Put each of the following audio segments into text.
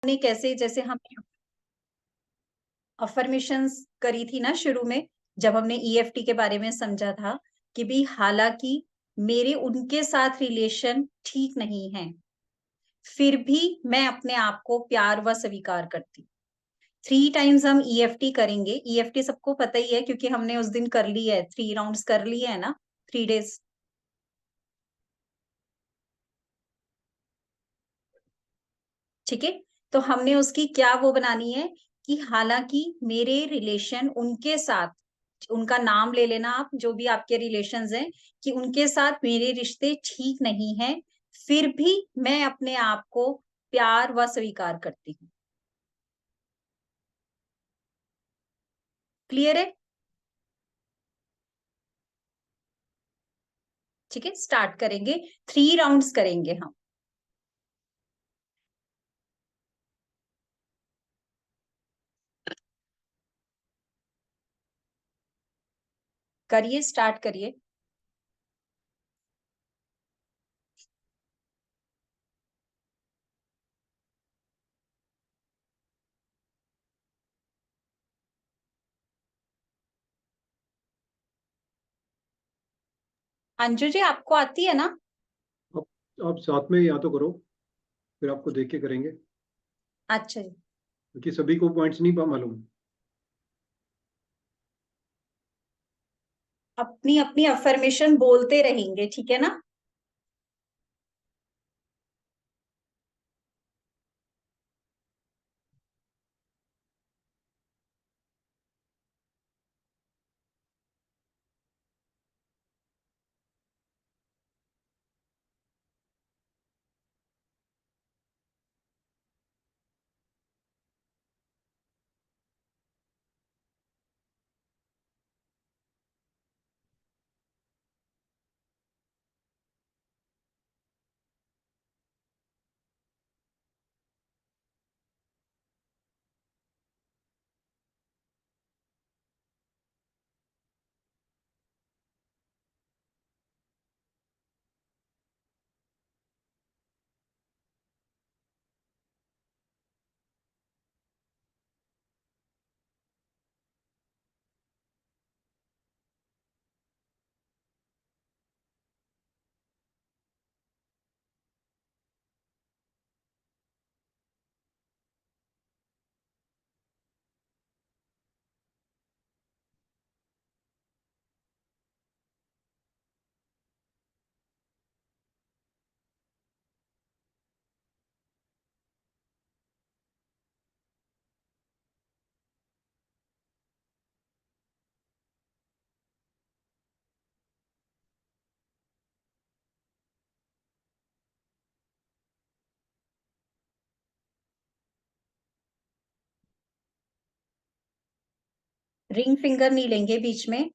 हमने कैसे जैसे हमने अफर्मेशंस करी थी ना शुरू में, जब हमने ईएफटी के बारे में समझा था कि भी हालाँकि मेरे उनके साथ रिलेशन ठीक नहीं है, फिर भी मैं अपने आप को प्यार व स्वीकार करती हूँ। 3 टाइम्स हम ईएफटी करेंगे। ईएफटी सबको पता ही है क्योंकि हमने उस दिन कर ली है, 3 राउंड्स कर लिए है ना, 3 डेज़। ठीक है? तो हमने उसकी क्या वो बनानी है कि हालाँकि मेरे रिलेशन उनके साथ उनका नाम ले लेना आप, जो भी आपके रिलेशंस हैं, कि उनके साथ मेरे रिश्ते ठीक नहीं हैं, फिर भी मैं अपने आप को प्यार व स्वीकार करती हूँ। क्लियर है? ठीक है? स्टार्ट करेंगे, 3 राउंड्स करेंगे हम। करिए, स्टार्ट करिए। अंजू जी, आपको आती है ना? आप आप साथ में या तो करो, फिर आपको देख के करेंगे, अच्छा जी। क्योंकि सभी को पॉइंट्स नहीं मालूम। अपनी-अपनी अफ़र्मेशन बोलते रहेंगे, ठीक है ना? रिंग फिंगर नहीं लेंगे बीच में।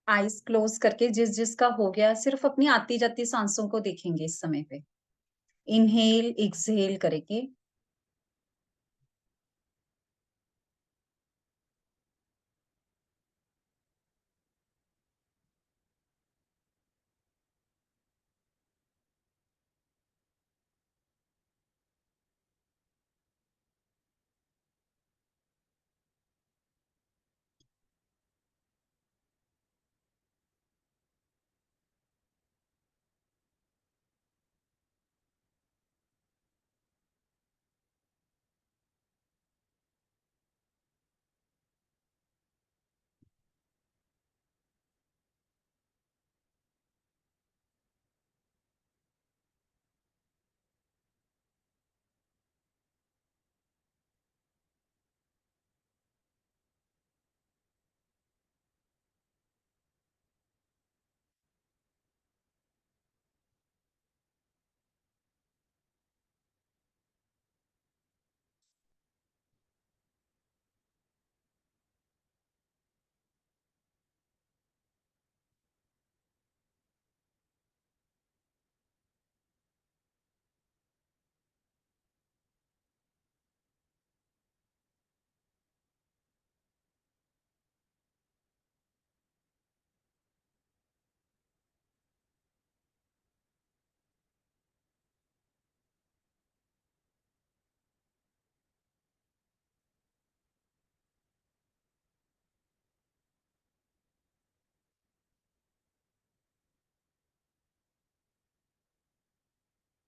आईज क्लोज करके जिस जिसका हो गया सिर्फ अपनी आती जाती सांसों को देखेंगे इस समय पे। इनहेल एक्सहेल करेंगे।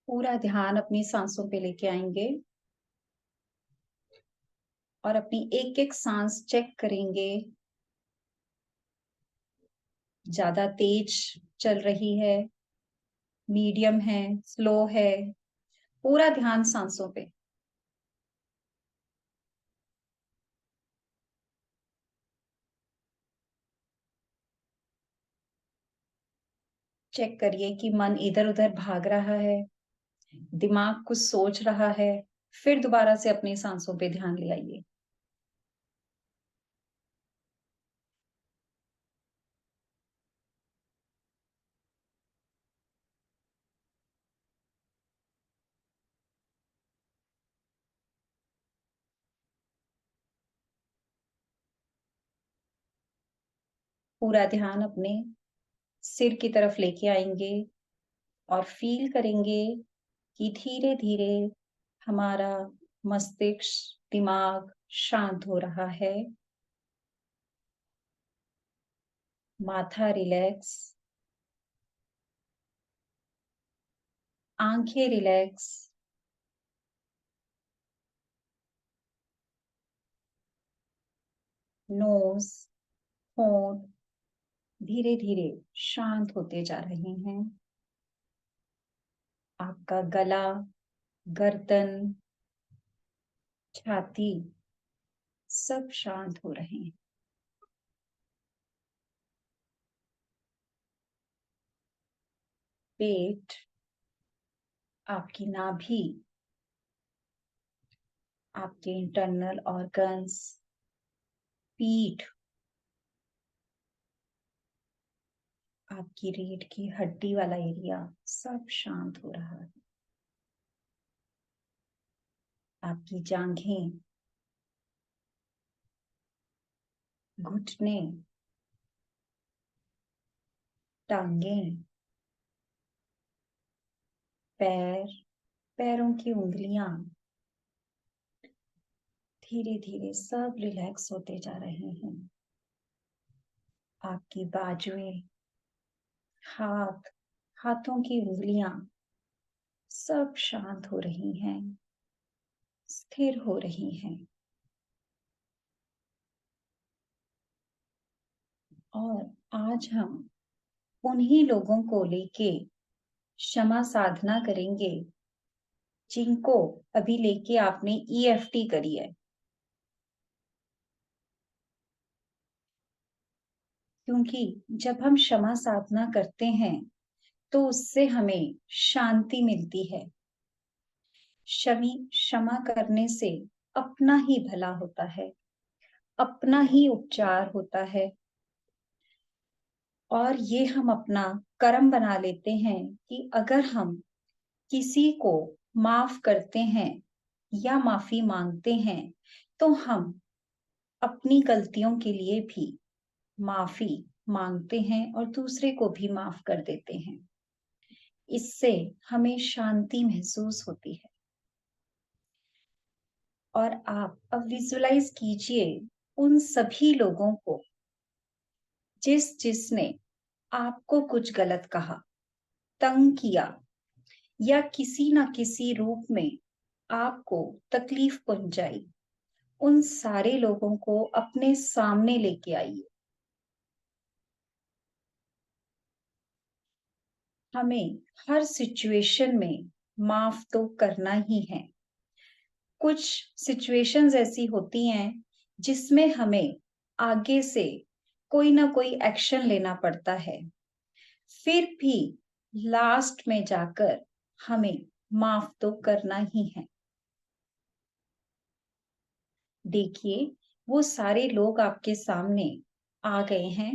पूरा ध्यान अपनी सांसों पे लेके आएंगे और अपनी एक एक सांस चेक करेंगे। ज्यादा तेज चल रही है, मीडियम है, स्लो है। पूरा ध्यान सांसों पे। चेक करिए कि मन इधर उधर भाग रहा है, दिमाग कुछ सोच रहा है। फिर दोबारा से अपनी सांसों पे ध्यान ले आइए। पूरा ध्यान अपने सिर की तरफ लेके आएंगे और फील करेंगे कि धीरे धीरे हमारा मस्तिष्क, दिमाग शांत हो रहा है। माथा रिलैक्स, आंखें रिलैक्स, नोज, होंठ धीरे धीरे शांत होते जा रहे हैं। आपका गला, गर्दन, छाती सब शांत हो रहे हैं। पेट, आपकी नाभि, आपके इंटरनल ऑर्गन्स, पीठ, आपकी रीढ़ की हड्डी वाला एरिया सब शांत हो रहा है। आपकी जांघें, घुटने, टांगें, पैर, पैरों की उंगलियां धीरे धीरे सब रिलैक्स होते जा रहे हैं। आपकी बाजुएं, हाथ, हाथों की उंगलियां सब शांत हो रही हैं, स्थिर हो रही हैं। और आज हम उन्हीं लोगों को लेके क्षमा साधना करेंगे जिनको अभी लेके आपने ईएफटी करी है। क्योंकि जब हम क्षमा साधना करते हैं तो उससे हमें शांति मिलती है। क्षमा करने से अपना ही भला होता है, अपना ही उपचार होता है। और ये हम अपना कर्म बना लेते हैं कि अगर हम किसी को माफ करते हैं या माफी मांगते हैं, तो हम अपनी गलतियों के लिए भी माफी मांगते हैं और दूसरे को भी माफ कर देते हैं। इससे हमें शांति महसूस होती है। और आप अब विजुलाइज कीजिए उन सभी लोगों को जिसने आपको कुछ गलत कहा, तंग किया या किसी ना किसी रूप में आपको तकलीफ पहुंचाई। उन सारे लोगों को अपने सामने लेके आइए। हमें हर सिचुएशन में माफ तो करना ही है। कुछ सिचुएशंस ऐसी होती हैं जिसमें हमें आगे से कोई ना कोई एक्शन लेना पड़ता है, फिर भी लास्ट में जाकर हमें माफ तो करना ही है। देखिए, वो सारे लोग आपके सामने आ गए हैं।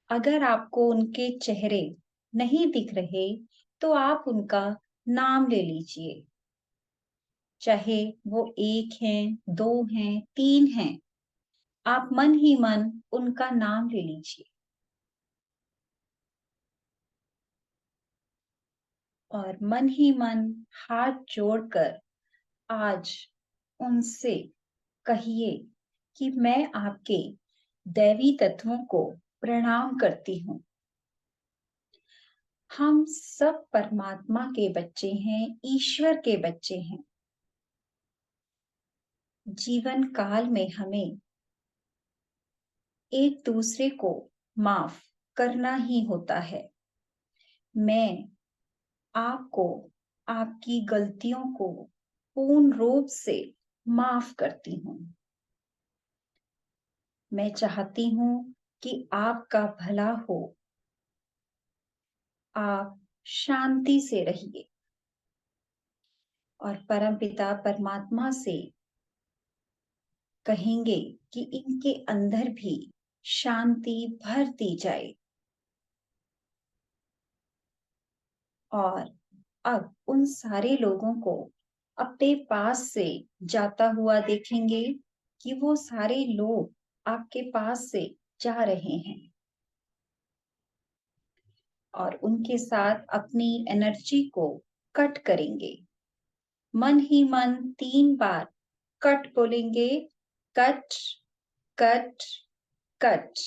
अगर आपको उनके चेहरे नहीं दिख रहे, तो आप उनका नाम ले लीजिए। चाहे वो 1 हैं, 2 हैं, 3 हैं, आप मन ही मन उनका नाम ले लीजिए। और मन ही मन हाथ जोड़कर आज उनसे कहिए कि मैं आपके दैवी तत्वों को प्रणाम करती हूँ। हम सब परमात्मा के बच्चे हैं, ईश्वर के बच्चे हैं। जीवन काल में हमें एक दूसरे को माफ करना ही होता है। मैं आपको आपकी गलतियों को पूर्ण रूप से माफ करती हूँ। मैं चाहती हूँ कि आपका भला हो। आप शांति से रहिए और परमपिता परमात्मा से कहेंगे कि इनके अंदर भी शांति भर दी जाए। और अब उन सारे लोगों को अपने पास से जाता हुआ देखेंगे कि वो सारे लोग आपके पास से जा रहे हैं और उनके साथ अपनी एनर्जी को कट करेंगे। मन ही मन 3 बार कट बोलेंगे। Cut, cut, cut.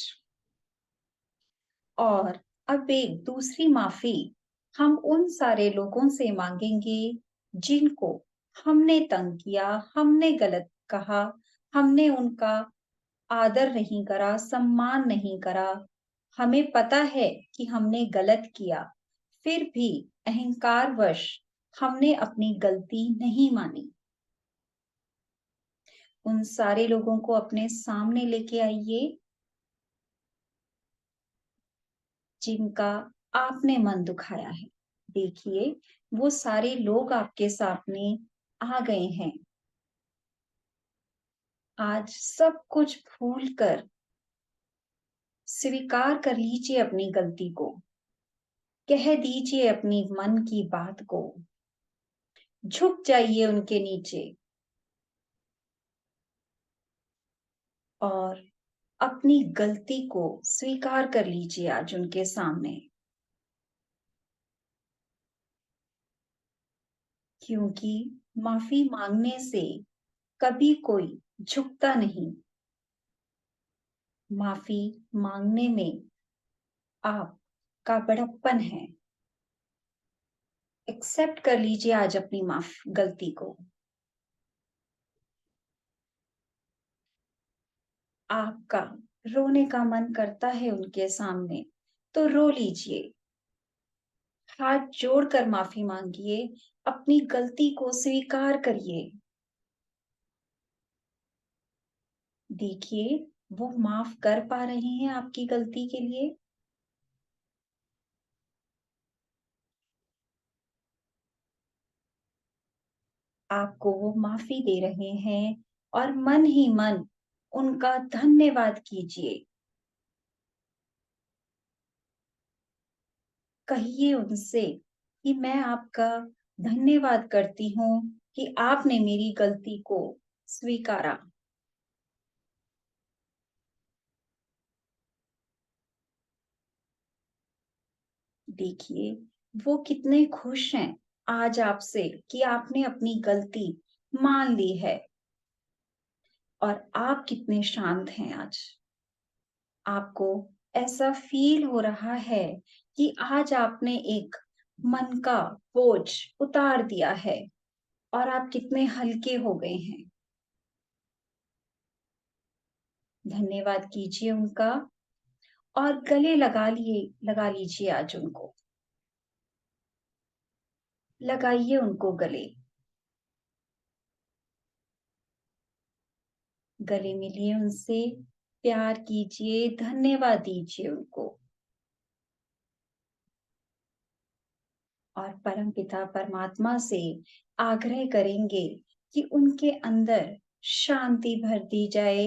और अब एक दूसरी माफी हम उन सारे लोगों से मांगेंगे जिनको हमने तंग किया, हमने गलत कहा, हमने उनका आदर नहीं करा, सम्मान नहीं करा। हमें पता है कि हमने गलत किया, फिर भी अहंकारवश हमने अपनी गलती नहीं मानी। उन सारे लोगों को अपने सामने लेके आइए जिनका आपने मन दुखाया है। देखिए, वो सारे लोग आपके सामने आ गए हैं। आज सब कुछ भूलकर स्वीकार कर लीजिए अपनी गलती को। कह दीजिए अपनी मन की बात को। झुक जाइए उनके नीचे और अपनी गलती को स्वीकार कर लीजिए आज उनके सामने। क्योंकि माफी मांगने से कभी कोई झुकता नहीं। माफी मांगने में आपका बड़प्पन है। एक्सेप्ट कर लीजिए आज अपनी माफ गलती को। आपका रोने का मन करता है उनके सामने, तो रो लीजिए। हाथ जोड़कर माफी मांगिए, अपनी गलती को स्वीकार करिए। देखिए, वो माफ कर पा रहे हैं आपकी गलती के लिए। आपको वो माफी दे रहे हैं और मन ही मन उनका धन्यवाद कीजिए। कहिए उनसे कि मैं आपका धन्यवाद करती हूँ कि आपने मेरी गलती को स्वीकारा। देखिए, वो कितने खुश हैं आज आपसे कि आपने अपनी गलती मान ली है और आप कितने शांत हैं आज। आपको ऐसा फ़ील हो रहा है कि आज आपने एक मन का बोझ उतार दिया है और आप कितने हल्के हो गए हैं। धन्यवाद कीजिए उनका और गले लगा लीजिए आज उनको। लगाइए उनको गले। गले मिलिए उनसे, प्यार कीजिए, धन्यवाद दीजिए उनको। और परमपिता परमात्मा से आग्रह करेंगे कि उनके अंदर शांति भर दी जाए।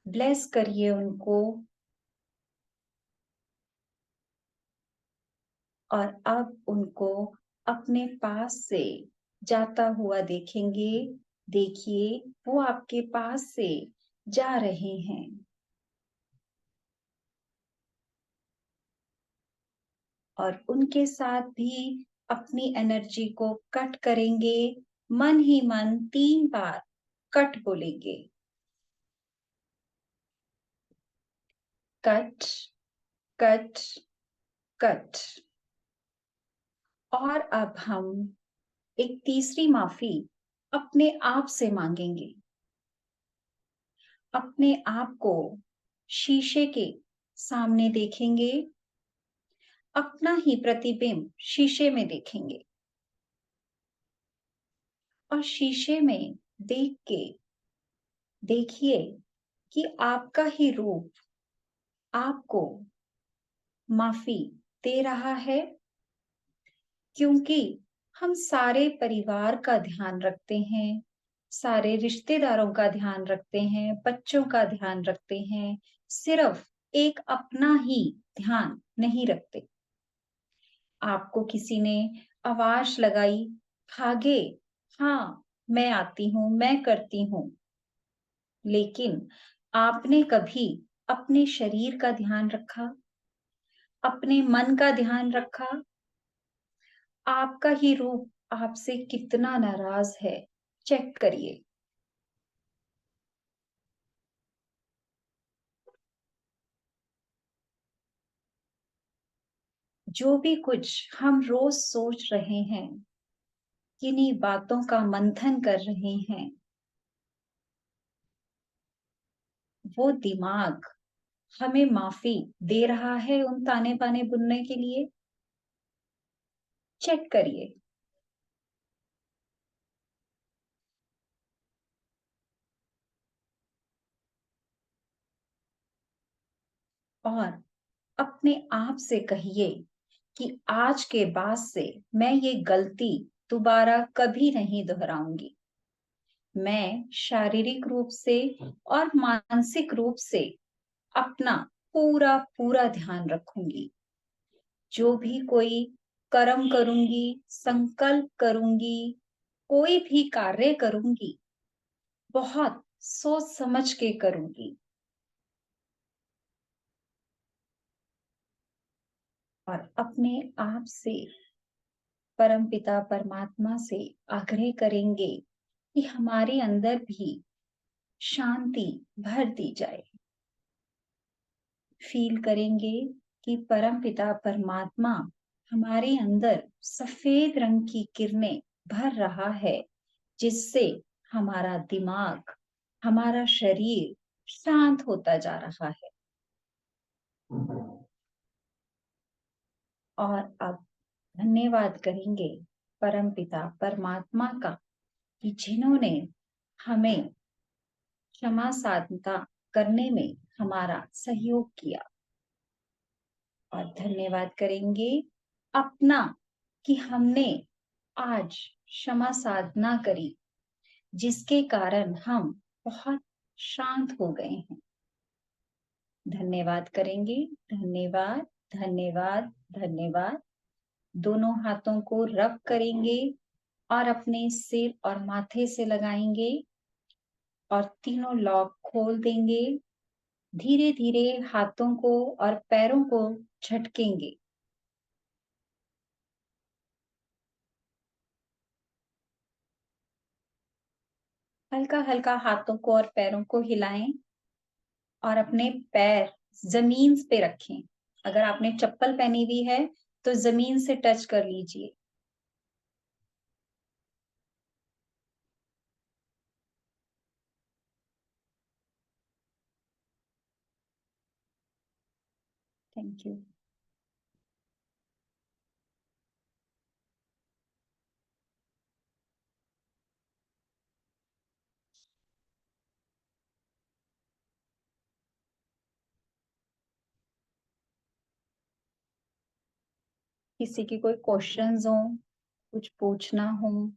ब्लेस करिए उनको और अब उनको अपने पास से जाता हुआ देखेंगे। देखिए, वो आपके पास से जा रहे हैं और उनके साथ भी अपनी एनर्जी को कट करेंगे। मन ही मन 3 बार कट बोलेंगे। Cut, cut, cut. और अब हम एक तीसरी माफी अपने आप से मांगेंगे। अपने आप को शीशे के सामने देखेंगे, अपना ही प्रतिबिंब शीशे में देखेंगे और शीशे में देख के देखिए कि आपका ही रूप आपको माफी दे रहा है, क्योंकि हम सारे परिवार का ध्यान रखते हैं, सारे रिश्तेदारों का ध्यान रखते हैं, बच्चों का ध्यान रखते हैं, सिर्फ एक अपना ही ध्यान नहीं रखते। आपको किसी ने आवाज लगाई, भागे, हाँ, मैं आती हूँ, मैं करती हूँ, लेकिन आपने कभी अपने शरीर का ध्यान रखा, अपने मन का ध्यान रखा? आपका ही रूप आपसे कितना नाराज है, चेक करिए। जो भी कुछ हम रोज सोच रहे हैं, किन्हीं बातों का मंथन कर रहे हैं, वो दिमाग हमें माफी दे रहा है उन ताने बाने बुनने के लिए? चेक करिए। और अपने आप से कहिए कि आज के बाद से मैं ये गलती दोबारा कभी नहीं दोहराऊंगी। मैं शारीरिक रूप से और मानसिक रूप से अपना पूरा पूरा ध्यान रखूंगी। जो भी कोई कर्म करूंगी, संकल्प करूंगी, कोई भी कार्य करूंगी, बहुत सोच समझ के करूंगी। और अपने आप से परमपिता परमात्मा से आग्रह करेंगे कि हमारे अंदर भी शांति भर दी जाए। फील करेंगे कि परमपिता परमात्मा हमारे अंदर सफेद रंग की किरणें भर रहा है, जिससे हमारा दिमाग, हमारा शरीर शांत होता जा रहा है। और अब धन्यवाद करेंगे परमपिता परमात्मा का कि जिन्होंने हमें क्षमा साधना करने में हमारा सहयोग किया। और धन्यवाद करेंगे अपना कि हमने आज क्षमा साधना करी, जिसके कारण हम बहुत शांत हो गए हैं। धन्यवाद करेंगे। धन्यवाद, धन्यवाद, धन्यवाद। दोनों हाथों को रब करेंगे और अपने सिर और माथे से लगाएंगे और तीनों लॉक खोल देंगे। धीरे-धीरे हाथों को और पैरों को झटकेंगे। हल्का-हल्का हाथों को और पैरों को हिलाएं और अपने पैर ज़मीन पे रखें। अगर आपने चप्पल पहनी हुई है, तो ज़मीन से टच कर लीजिए। Thank you. किसी के कोई क्वेश्चन्स हो, कुछ पूछना हो?